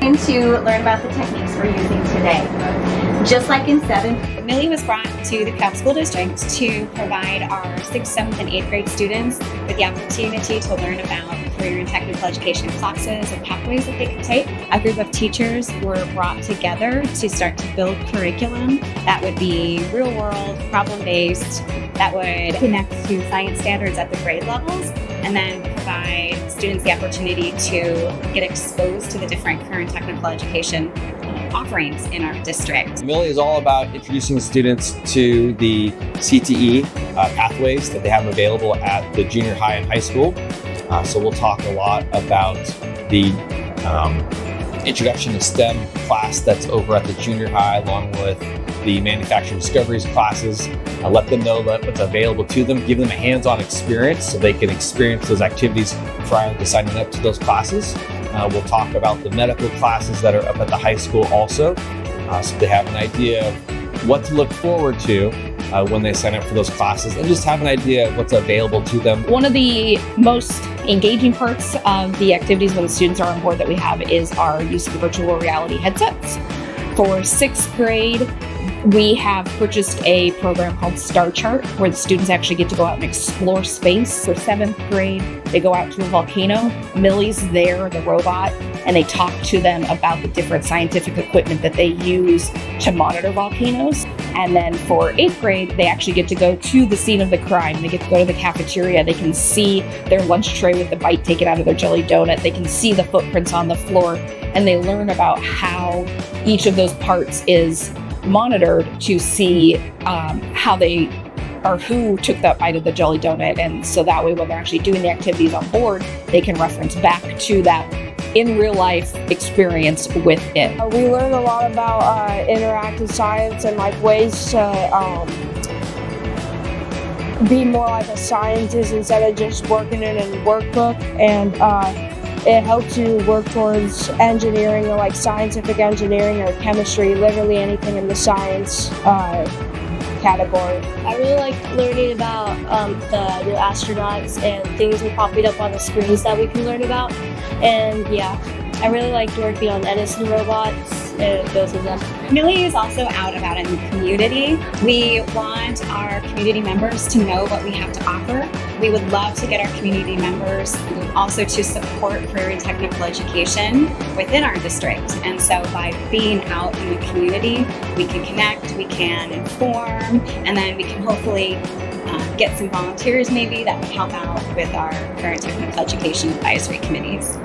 To learn about the techniques we're using today. Just like in 7th, Millie was brought to the Puyallup School District to provide our 6th, 7th, and 8th grade students with the opportunity to learn about career and technical education classes and pathways that they could take. A group of teachers were brought together to start to build curriculum that would be real-world, problem-based, that would connect to science standards at the grade levels, and then provide students the opportunity to get exposed to the different career and technical education offerings in our district. Millie is all about introducing students to the CTE pathways that they have available at the junior high and high school. So we'll talk a lot about the introduction to STEM class that's over at the junior high, along with the manufacturing discoveries classes. Let them know what's available to them, give them a hands-on experience so they can experience those activities prior to signing up to those classes. We'll talk about the medical classes that are up at the high school also, so they have an idea of what to look forward to when they sign up for those classes, and just have an idea of what's available to them. One of the most engaging parts of the activities when the students are on board that we have is our use of virtual reality headsets. For 6th grade, we have purchased a program called Star Chart, where the students actually get to go out and explore space. For 7th grade, they go out to a volcano. Millie's there, the robot, and they talk to them about the different scientific equipment that they use to monitor volcanoes. And then for 8th grade, they actually get to go to the scene of the crime. They get to go to the cafeteria. They can see their lunch tray with the bite taken out of their jelly donut. They can see the footprints on the floor, and they learn about how each of those parts is monitored to see how they or who took that bite of the jelly donut. And so that way, when they're actually doing the activities on board, they can reference back to that in real life experience with it. We learn a lot about interactive science and like ways to be more like a scientist instead of just working in a workbook, and it helps you work towards engineering or like scientific engineering or chemistry, literally anything in the science category. I really like learning about the new astronauts and things are popping up on the screens that we can learn about. And yeah, I really liked working on Edison robots and those of them. Millie is also out about in the community. We want our community members to know what we have to offer. We would love to get our community members also to support career and technical education within our district. And so by being out in the community, we can connect, we can inform, and then we can hopefully get some volunteers maybe that would help out with our career and technical education advisory committees.